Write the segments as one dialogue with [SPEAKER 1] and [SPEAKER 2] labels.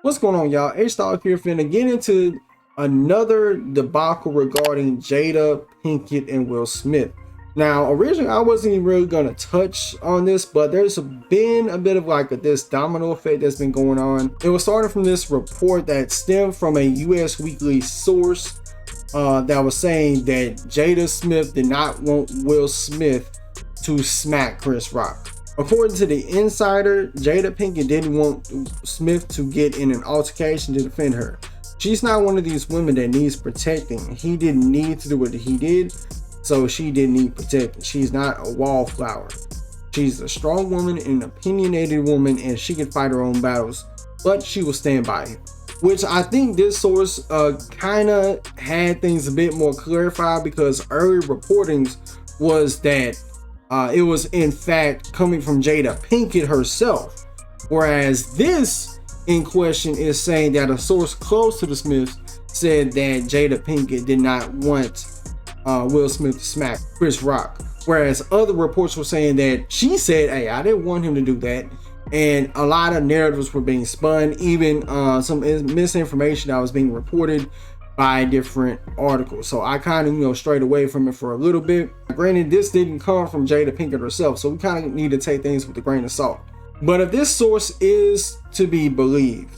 [SPEAKER 1] What's going on, y'all? A-Star here, finna get into another debacle regarding Jada Pinkett and Will Smith. Now, originally I wasn't even really gonna touch on this, but there's been a bit of like this domino effect that's been going on. It was starting from this report that stemmed from a US Weekly source that was saying that Jada Smith did not want Will Smith to smack Chris Rock. According to the Insider, Jada Pinkett didn't want Smith to get in an altercation to defend her. She's not one of these women that needs protecting. He didn't need to do what he did, so she didn't need protecting. She's not a wallflower. She's a strong woman, an opinionated woman, and she can fight her own battles, but she will stand by him. Which I think this source kind of had things a bit more clarified, because early reportings was that it was in fact coming from Jada Pinkett herself, whereas this in question is saying that a source close to the Smiths said that Jada Pinkett did not want Will Smith to smack Chris Rock, whereas other reports were saying that she said, hey, I didn't want him to do that. And a lot of narratives were being spun, even some misinformation that was being reported by different articles. So I kind of, strayed away from it for a little bit. Granted, this didn't come from Jada Pinkett herself, so we kind of need to take things with a grain of salt. But if this source is to be believed,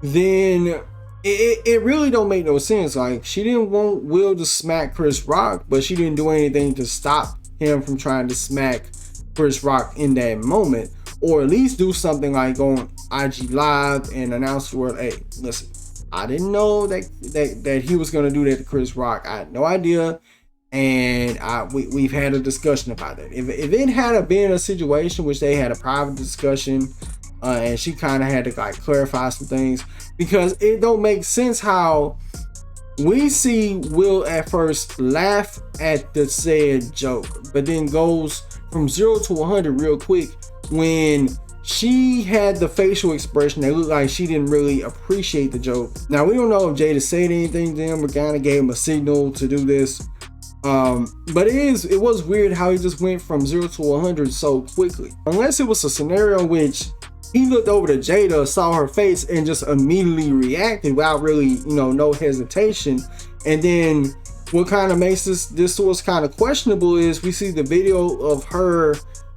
[SPEAKER 1] then it really don't make no sense. Like, she didn't want Will to smack Chris Rock, but she didn't do anything to stop him from trying to smack Chris Rock in that moment, or at least do something like go on IG Live and announce the world, hey, listen, I didn't know that he was going to do that to Chris Rock. I had no idea. And we've had a discussion about that. If it had been a situation which they had a private discussion and she kind of had to like clarify some things, because it don't make sense how we see Will at first laugh at the said joke, but then goes from 0 to 100 real quick when she had the facial expression that looked like she didn't really appreciate the joke. Now, we don't know if Jada said anything to him or kind of gave him a signal to do this. But it was weird how he just went from 0 to 100 so quickly. Unless it was a scenario in which he looked over to Jada, saw her face, and just immediately reacted without really, no hesitation. And then what kind of makes this source kind of questionable is we see the video of her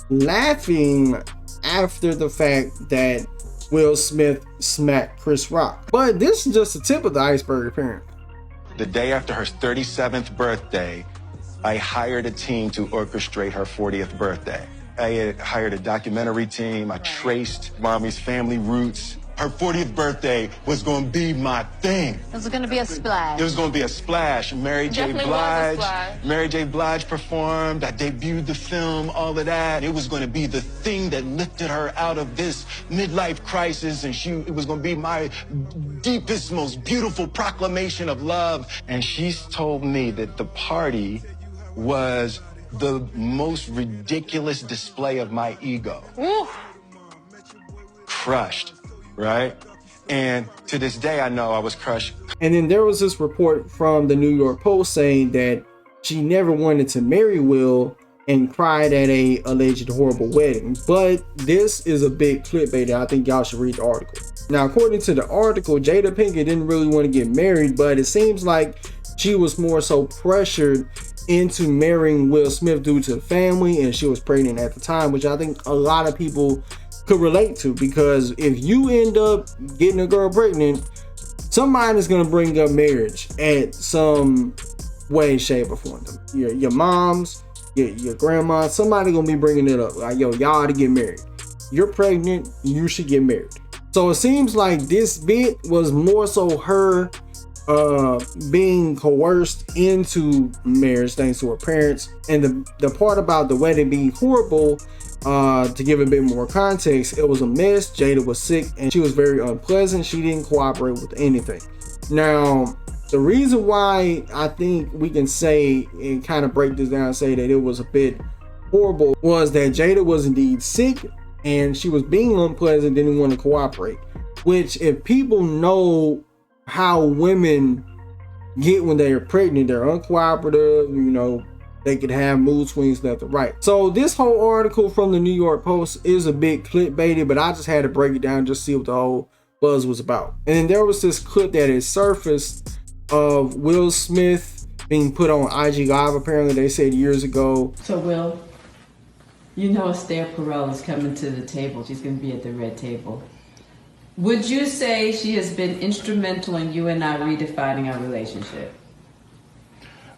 [SPEAKER 1] laughing after the fact that Will Smith smacked Chris Rock. But this is just the tip of the iceberg, apparently.
[SPEAKER 2] The day after her 37th birthday, I hired a team to orchestrate her 40th birthday. I had hired a documentary team. I traced mommy's family roots. Her 40th birthday was going to be my thing.
[SPEAKER 3] It was going to be a splash.
[SPEAKER 2] It was going to be a splash. Mary J. Blige performed. I debuted the film, all of that. It was going to be the thing that lifted her out of this midlife crisis, and it was going to be my deepest, most beautiful proclamation of love. And she's told me that the party was the most ridiculous display of my ego.
[SPEAKER 3] Ooh.
[SPEAKER 2] Crushed. Right? And to this day, I know I was crushed.
[SPEAKER 1] And then there was this report from the New York Post saying that she never wanted to marry Will and cried at a alleged horrible wedding. But this is a big clickbait. I think y'all should read the article. Now, according to the article, Jada Pinkett didn't really want to get married, but it seems like she was more so pressured into marrying Will Smith due to the family, and she was pregnant at the time, which I think a lot of people could relate to, because if you end up getting a girl pregnant, somebody is going to bring up marriage at some way, shape, or form. Your moms, your grandma, somebody going to be bringing it up. Like, yo, y'all ought to get married. You're pregnant, you should get married. So it seems like this bit was more so her being coerced into marriage thanks to her parents. And the part about the wedding being horrible, to give a bit more context, it was a mess. Jada was sick and she was very unpleasant. She didn't cooperate with anything. Now, the reason why I think we can say and kind of break this down and say that it was a bit horrible was that Jada was indeed sick and she was being unpleasant, didn't want to cooperate. Which, if people know how women get when they are pregnant, they're uncooperative, they could have mood swings left and right. So this whole article from the New York Post is a bit clickbaity, but I just had to break it down just to see what the whole buzz was about. And then there was this clip that had surfaced of Will Smith being put on IG Live, apparently they said years ago.
[SPEAKER 3] So Will, you know Esther Perel is coming to the table. She's going to be at the red table. Would you say she has been instrumental in you and I redefining our relationship?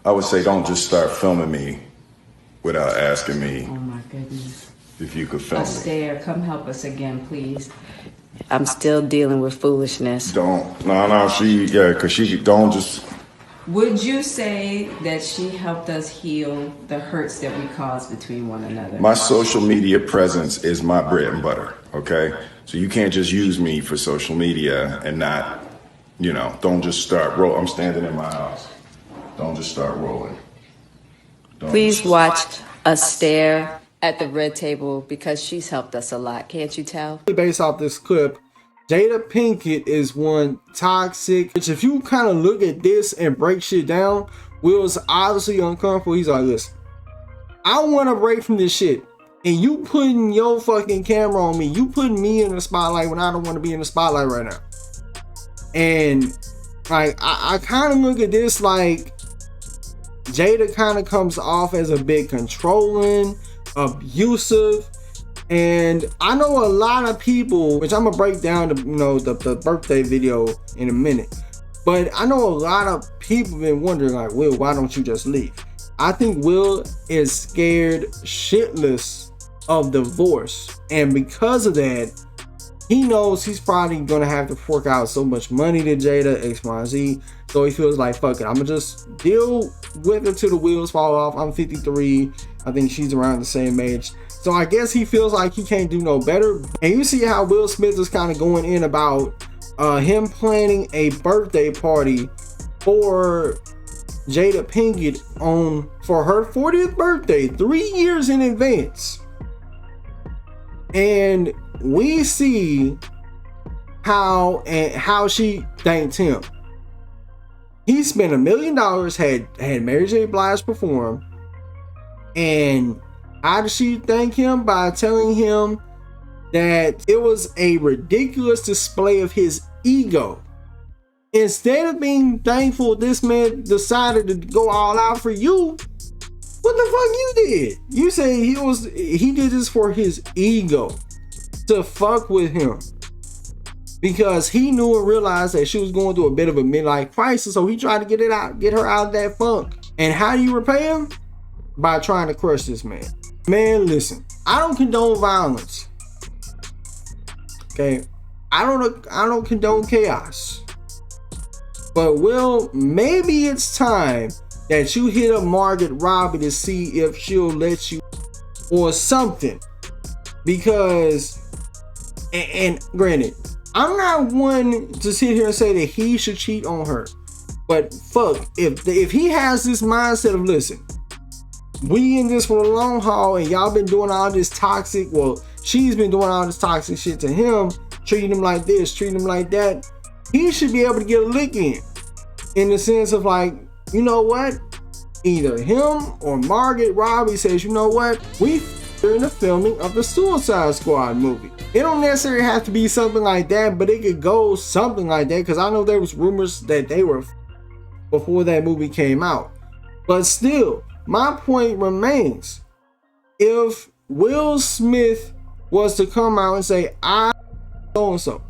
[SPEAKER 4] I would say don't just start filming me without asking me.
[SPEAKER 3] Oh my goodness.
[SPEAKER 4] If you could film me.
[SPEAKER 3] Esther, come help us again, please. I'm still dealing with foolishness.
[SPEAKER 4] Because she don't just.
[SPEAKER 3] Would you say that she helped us heal the hurts that we caused between one another?
[SPEAKER 4] My social media presence is my bread and butter, okay? So you can't just use me for social media and not, don't just start rolling. I'm standing in my house. Don't just start rolling.
[SPEAKER 3] Please watch Esther at the red table because she's helped us a lot. Can't you tell?
[SPEAKER 1] Based off this clip, Jada Pinkett is one toxic, which if you kind of look at this and break shit down, Will's obviously uncomfortable. He's like, listen, I want to break from this shit. And you putting your fucking camera on me. You putting me in the spotlight when I don't want to be in the spotlight right now. And like, I kind of look at this like Jada kind of comes off as a bit controlling, abusive. And I know a lot of people, which I'm gonna break down the birthday video in a minute, but I know a lot of people have been wondering like, Will, why don't you just leave? I think Will is scared shitless of divorce, and because of that, he knows he's probably gonna have to fork out so much money to Jada, XYZ. So he feels like, fuck it, I'm gonna just deal with it till the wheels fall off. I'm 53. I think she's around the same age. So I guess he feels like he can't do no better. And you see how Will Smith is kind of going in about him planning a birthday party for Jada Pinkett for her 40th birthday 3 years in advance. And we see how she thanked him. He spent $1 million, had Mary J. Blige perform, and how did she thank him? By telling him that it was a ridiculous display of his ego. Instead of being thankful this man decided to go all out for you, what the fuck you did? You say he did this for his ego, to fuck with him, because he knew and realized that she was going through a bit of a midlife crisis, so he tried to get her out of that funk. And how do you repay him? By trying to crush this man. Man, listen, I don't condone violence. Okay, I don't condone chaos. But Will, maybe it's time that you hit up Margaret Robbie to see if she'll let you or something. Because, and granted, I'm not one to sit here and say that he should cheat on her. But fuck, if he has this mindset of, listen, we in this for the long haul, and y'all been doing all this toxic, well, she's been doing all this toxic shit to him, treating him like this, treating him like that, he should be able to get a lick in the sense of like, you know what, either him or Margaret Robbie says, you know what, we in the filming of the Suicide Squad movie. It don't necessarily have to be something like that, but it could go something like that, because I know there was rumors that they were before that movie came out. But still, my point remains. If Will Smith was to come out and say, I so-and-so,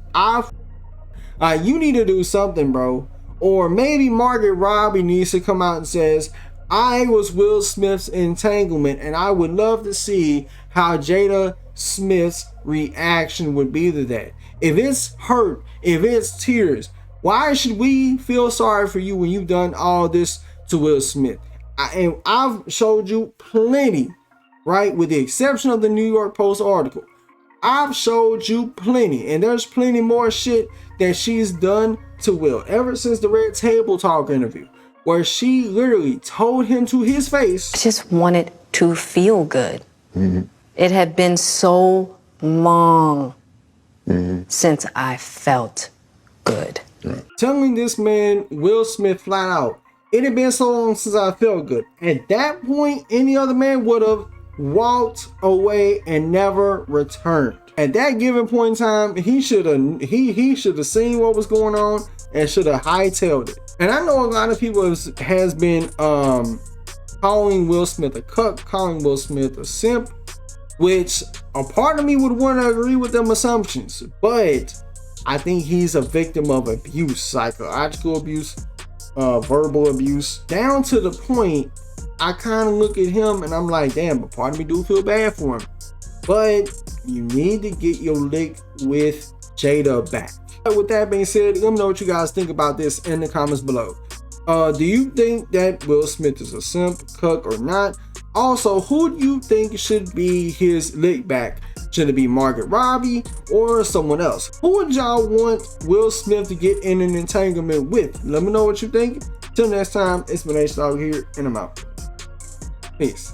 [SPEAKER 1] you need to do something, bro. Or maybe Margaret Robbie needs to come out and says, I was Will Smith's entanglement, and I would love to see how Jada Smith's reaction would be to that. If it's hurt, if it's tears, why should we feel sorry for you when you've done all this to Will Smith? And I've showed you plenty, right? With the exception of the New York Post article. I've showed you plenty, and there's plenty more shit that she's done to Will ever since the Red Table Talk interview, where she literally told him to his face,
[SPEAKER 5] I just wanted to feel good. Mm-hmm. It had been so long since I felt good.
[SPEAKER 1] telling this man, Will Smith, flat out, It had been so long since I felt good. At that point, any other man would have walked away and never returned. At that given point in time, he should have seen what was going on and should have hightailed it. And I know a lot of people has been calling Will Smith a cuck, calling Will Smith a simp, which a part of me would want to agree with them assumptions, but I think he's a victim of abuse, psychological abuse, verbal abuse, down to the point I kind of look at him and I'm like, damn, but part of me do feel bad for him. But you need to get your lick with Jada back. With that being said, let me know what you guys think about this in the comments below. Do you think that Will Smith is a simp, cuck, or not? Also, who do you think should be his lick back? Should it be Margaret Robbie or someone else? Who would y'all want Will Smith to get in an entanglement with? Let me know what you think. Till next time, it's been H-Dog here, and I'm out. Peace.